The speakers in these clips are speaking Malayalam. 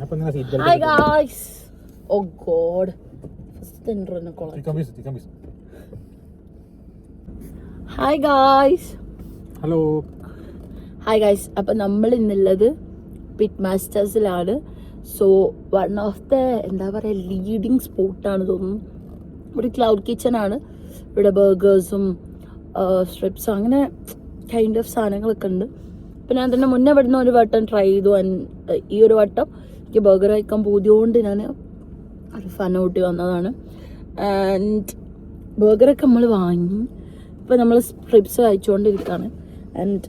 Hi guys. Oh god. First intro call. Hi guys. Hello. Hi guys. അപ്പോൾ നമ്മൾ ഇന്നുള്ളത് പിറ്റ് മാസ്റ്റേഴ്സിലാണ്. സോ വൺ ഓഫ് ദ എന്താ പറയുക ലീഡിങ് സ്പോട്ടാണ് തോന്നുന്നു. ഒരു ക്ലൗഡ് കിച്ചൺ ആണ്. ഇവിടെ ബർഗേഴ്സും സ്ട്രിപ്സും അങ്ങനെ കൈൻഡ് ഓഫ് സാധനങ്ങളൊക്കെ ഉണ്ട്. അപ്പോൾ ഞാൻ തന്നെ മുന്നേ ഇവിടുന്ന് ഒരു വട്ടം ട്രൈ ചെയ്തു. ഈ ഒരു വട്ടം എനിക്ക് ബർഗർ കഴിക്കാൻ പൂതിയോണ്ട് ഞാൻ ഒരു ഫൻ ഊട്ടി വന്നതാണ്. ആൻഡ് ബർഗറൊക്കെ നമ്മൾ വാങ്ങി ഇപ്പോൾ നമ്മൾ സ്ട്രിപ്സ് കഴിച്ചുകൊണ്ടിരിക്കുകയാണ്. And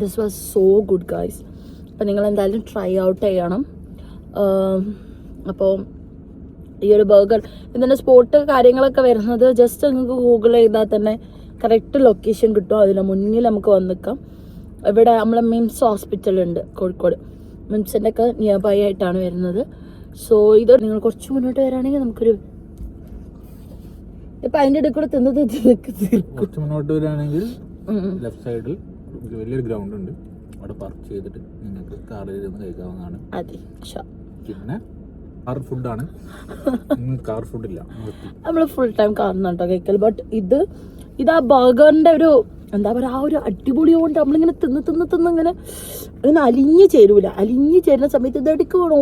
this was so good guys. അപ്പോൾ നിങ്ങൾ എന്തായാലും ട്രൈ ഔട്ട് ചെയ്യണം. അപ്പോൾ ഈ ഒരു ബർഗർ ഇതിൻ്റെ സ്പോട്ട് കാര്യങ്ങളൊക്കെ വരുന്നത് ജസ്റ്റ് നിങ്ങൾക്ക് ഗൂഗിൾ ചെയ്താൽ തന്നെ കറക്റ്റ് ലൊക്കേഷൻ കിട്ടും. അതിന് മുന്നിൽ നമുക്ക് വന്ന് നിൽക്കാം. ഇവിടെ നമ്മളെ മിംസ് ഹോസ്പിറ്റലുണ്ട് കോഴിക്കോട്. മിംസിൻ്റെ ഒക്കെ നിയർ ബൈ ആയിട്ടാണ് വരുന്നത്. സോ ഇത് നിങ്ങൾ കുറച്ച് മുന്നോട്ട് വരാണെങ്കിൽ നമുക്കൊരു ഇപ്പം അതിൻ്റെ ഇടയിൽ കൂടെ കുറച്ച് മുന്നോട്ട് വരികയാണെങ്കിൽ ലെഫ്റ്റ് സൈഡിൽ വലിയൊരു ഗ്രൗണ്ട് ഉണ്ട്. അവിടെ പാർക്ക് ചെയ്തിട്ട് നിങ്ങൾക്ക് കാറിൽ ഇരുന്ന് കഴിക്കാവുന്നതാണ്. അതെ. പിന്നെ കാർ ഫുഡാണ്. കാർ ഫുഡില്ല, നമ്മൾ ഫുൾ ടൈം കാറിനാട്ടോ കഴിക്കൽ. ബട്ട് ഇത് ആ ബർഗറിൻ്റെ ഒരു എന്താ പറയുക ആ ഒരു അടിപൊളി കൊണ്ട് നമ്മളിങ്ങനെ തിന്ന് ഇങ്ങനെ അലിഞ്ഞ് ചേരൂല. അലിഞ്ഞ് ചേരുന്ന സമയത്ത് ഇതെടുക്ക് വേണോ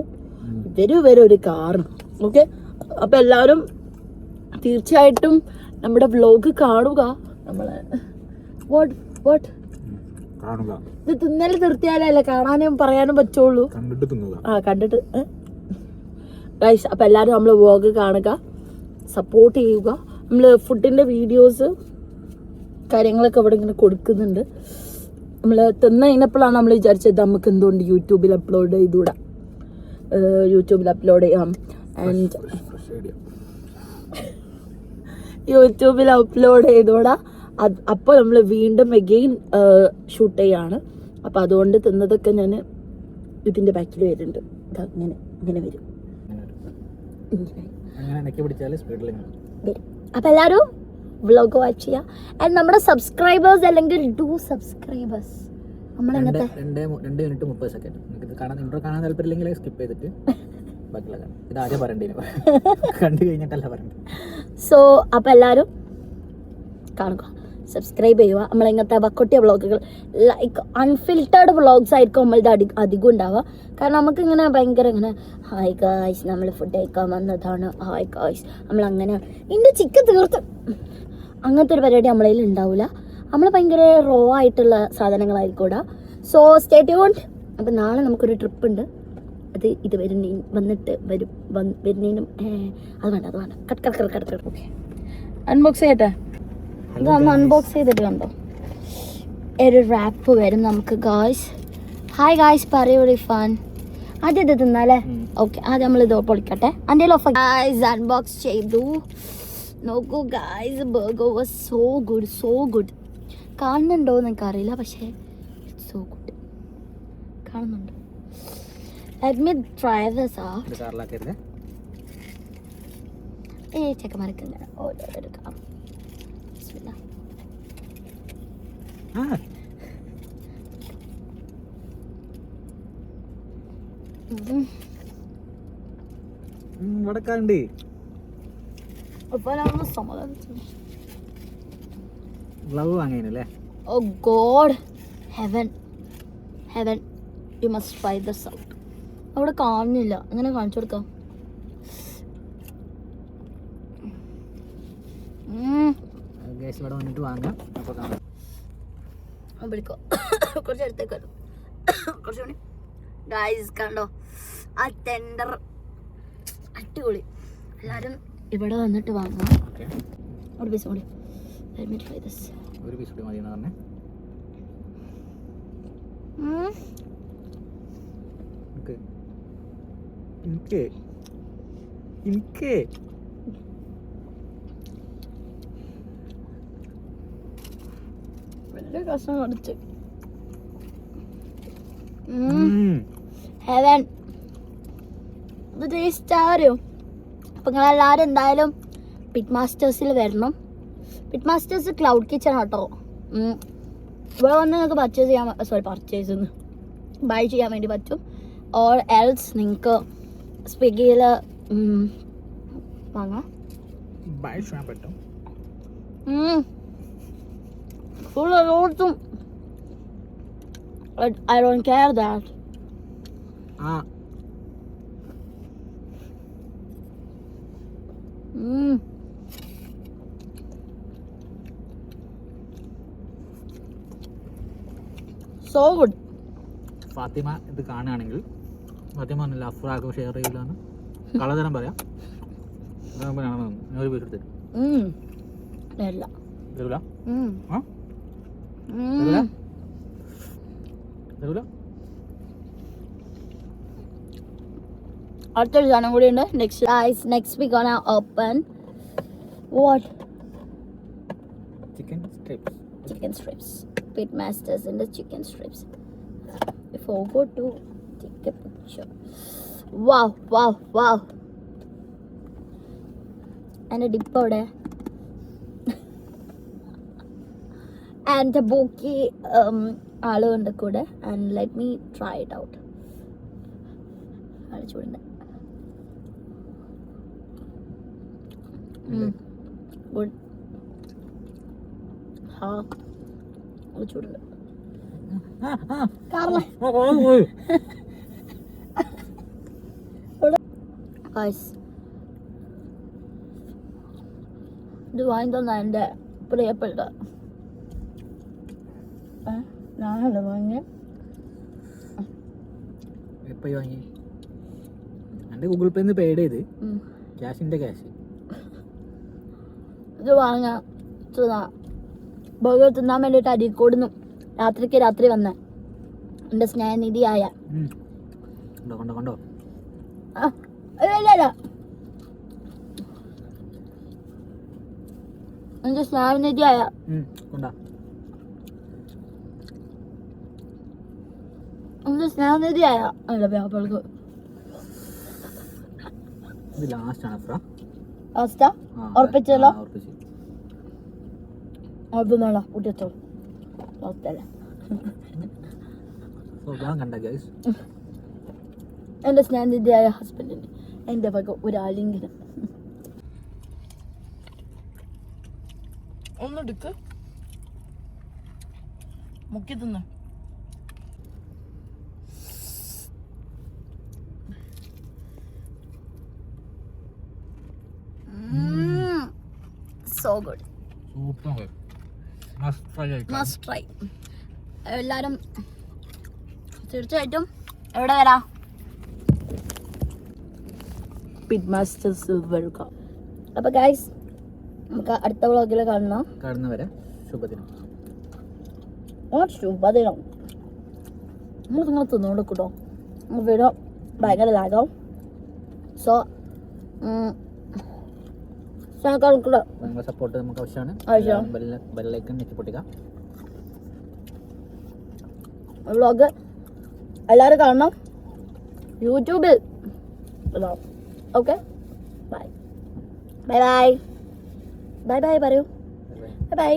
വരും ഒരു കാറ്. ഓക്കെ, അപ്പം എല്ലാവരും തീർച്ചയായിട്ടും നമ്മുടെ വ്ലോഗ് കാണുക. നമ്മളെ ഇത് തിന്നല് നിർത്തിയാലല്ലേ കാണാനും പറയാനും പറ്റുള്ളൂ. കണ്ടിട്ട് ഗൈസ്. അപ്പം എല്ലാവരും നമ്മൾ വ്ലോഗ് കാണുക, സപ്പോർട്ട് ചെയ്യുക. നമ്മൾ ഫുഡിൻ്റെ വീഡിയോസ് കാര്യങ്ങളൊക്കെ ഇവിടെ ഇങ്ങനെ കൊടുക്കുന്നുണ്ട്. നമ്മൾ തിന്ന കഴിഞ്ഞപ്പോഴാണ് നമ്മൾ വിചാരിച്ചത് നമുക്ക് എന്തുകൊണ്ട് യൂട്യൂബിൽ അപ്ലോഡ് ചെയ്തുകൂടാ. യൂട്യൂബിൽ അപ്ലോഡ് ചെയ്യാം. ആൻഡ് യൂട്യൂബിൽ അപ്ലോഡ് ചെയ്തുകൂടാ. അപ്പോൾ നമ്മൾ വീണ്ടും എഗെയിൻ ഷൂട്ട് ചെയ്യാണ്. അപ്പോൾ അതുകൊണ്ട് തിന്നതൊക്കെ ഞാൻ ഇതിൻ്റെ ബാക്കിൽ വരുന്നുണ്ട്. ഇങ്ങനെ വരും. അപ്പോൾ എല്ലാവരും വ്ലോഗ് വാച്ച് ചെയ്യുക. ആൻഡ് നമ്മുടെ സബ്സ്ക്രൈബേഴ്സ് അല്ലെങ്കിൽ സബ്സ്ക്രൈബേഴ്സ് നമ്മളെങ്ങനത്തെ 2 മിനിറ്റ് 30 സെക്കൻഡ് നിങ്ങൾക്ക് കാണാൻ കാണാൻ താല്പര്യമില്ലെങ്കിൽ സ്കിപ്പ് ചെയ്തിട്ട് ബാക്കിയുള്ള ഇത് ആദ്യം പറയണ്ടേ കണ്ടു കഴിഞ്ഞിട്ടല്ല പറയണ്ടേ. സോ അപ്പോൾ എല്ലാവരും കാണുക, സബ്സ്ക്രൈബ് ചെയ്യുക. നമ്മളിങ്ങനത്തെ വക്കൊട്ടിയ വ്ളോഗുകൾ ലൈക്ക് അൺഫിൽറ്റേർഡ് വ്ളോഗ്സ് ആയിരിക്കും നമ്മളിത് അധികം ഉണ്ടാവുക. കാരണം നമുക്കിങ്ങനെ ഭയങ്കര ഇങ്ങനെ ഹായ് ഗായ്സ് നമ്മൾ ഫുഡ് കഴിക്കാൻ വന്നതാണ്, ഹായ് ഗായ്സ് നമ്മൾ അങ്ങനെയാണ് ഇതിൻ്റെ ചിക്കൻ തീർത്ത് അങ്ങനത്തെ ഒരു പരിപാടി നമ്മളതിൽ ഉണ്ടാവില്ല. നമ്മൾ ഭയങ്കര റോ ആയിട്ടുള്ള സാധനങ്ങളായിരിക്കും ഇവിടെ. So stay tuned. അപ്പം നാളെ നമുക്കൊരു ട്രിപ്പ് ഉണ്ട്. ഇത് വരുന്നതിനും അത് വേണ്ട കട്ട്. ഓക്കെ, അൺബോക്സ് ചെയ്യട്ടെ. ഇതൊന്ന് അൺബോക്സ് ചെയ്തിട്ട് കണ്ടോ ഒരു റാപ്പ് വരും നമുക്ക് ഗായ്സ്. ഹായ് ഗായ്സ് പറയൂ റിഫാൻ. ആദ്യം ഇത് തിന്നാലേ. ഓക്കെ, ആദ്യം നമ്മളിത് പൊളിക്കട്ടെ. എൻ്റെ ഗായ്സ് അൺബോക്സ് ചെയ്തു. നോക്കൂ guys, burger was so good. കാണുന്നുണ്ടോ എന്ന് എനിക്കറിയില്ല, പക്ഷേ സോ ഗുഡ്. കാണുന്നുണ്ടോ? Let me try this out. ചെക്കന്മാരൊക്കെ ഇങ്ങനെ ഓരോരെടുക്കാം. Oh God, heaven, you must try this out. അവിടെ കാണുന്നില്ല, അങ്ങനെ കാണിച്ചു കൊടുക്കാം. കുറച്ച് അടുത്തേക്ക് വരും. കുറച്ച് മണി ഗായ്സ് കണ്ടോ ആ ടെൻഡർ അടിപൊളി. എല്ലാവരും ഇവിടെ വന്നിട്ട് വാങ്ങാം. ഒരു പീസ് കൂടി മതി. വലിയ കഷ്ണം കടിച്ച് ഹെവൻ. ഇത് ടേസ്റ്റ് ആരും. അപ്പം നിങ്ങളെല്ലാവരും എന്തായാലും പിറ്റ് മാസ്റ്റേഴ്സിൽ വരണം. പിറ്റ് മാസ്റ്റേഴ്സ് ക്ലൗഡ് കിച്ചൺ കേട്ടോ. ഇവിടെ വന്ന് നിങ്ങൾക്ക് ബൈ ചെയ്യാൻ വേണ്ടി പറ്റും. ഓർ എൽസ് നിങ്ങൾക്ക് സ്വിഗ്ഗിയിൽ വാങ്ങാം. ബൈ ചെയ്യാൻ പറ്റും. ഫുൾ എല്ലായിടത്തും. I don't care that. So good. Fathima ഇത് കാണുകയാണെങ്കിൽ ഫാത്തിമ പറഞ്ഞില്ല അഫ്രാക്കും ഷെയർ ചെയ്യില്ലാന്ന് കളതരം പറയാം. ഞാൻ ഒരു പേര് തരും. തരില്ല. തരൂല? തരൂല? അടുത്തൊരു സാധനം കൂടി ഉണ്ട്. Next we gonna open what? Chicken strips. Chicken strips. Pitmasters in the chicken strips. I forgot to take a picture. Wow. And a dip അവിടെ. And the bouquet ആള് ഉണ്ട് കൂടെ. And let me try it out. ആള് ചൂടുണ്ട്. Good. ചൂടുണ്ട്. ഇത് വാങ്ങി തന്ന എൻ്റെ പ്രിയപ്പെട്ട ഞാനല്ല വാങ്ങിയ. എപ്പോ വാങ്ങി? എൻ്റെ ഗൂഗിൾ പേന്ന് പേഡ് ചെയ്ത് ക്യാഷിൻ്റെ ക്യാഷ്. ഇത് വാങ്ങാ ബർഗർ തിന്നാൻ വേണ്ടിയിട്ട് അരീക്കോടുന്നു രാത്രി വന്ന എൻ്റെ സ്നേഹനിധിയായ കണ്ടോ ഇല്ല എൻ്റെ സ്നേഹനിധിയായ എൻ്റെ സ്നേഹനിധിയായ അല്ല വ്യാപാർക്ക് ലാസ്റ്റാ ഉറപ്പിച്ചല്ലോ. അതൊന്നല്ല കൂട്ടിച്ചോ ലാസ്റ്റല്ല. എൻ്റെ സ്നേഹനിധിയായ ഹസ്ബൻഡിന് എൻ്റെ വക ഒരാലിംഗനം. ഒന്നെടുക്ക് മുക്കി തിന്ന്. So good. Super. Must try. എല്ലാരും തീർച്ചയായിട്ടും എവിടെ വരാം? പിറ്റ്മാസ്റ്റേഴ്സ് വെൽക്കം. അപ്പോൾ ഗൈസ് നമുക്ക് അടുത്ത വ്ളോഗിൽ കാണുന്നവരെ ശുഭദിനം. ശുഭദിനം. നിങ്ങൾ തിന്നോണ്ട് കേട്ടോ. വീഡിയോ ഭയങ്കര ലാഗാവും. സോ നിങ്ങളുടെ സപ്പോർട്ട് നമുക്ക് ആവശ്യമാണ്. ബെല്ലൈക്കൺ ഞെക്കിപ്പൊട്ടിക്കുക. വ്ളോഗ് എല്ലാവരും കാണണം യൂട്യൂബിൽ. ഓക്കെ ബൈ പറയൂ. ബൈ.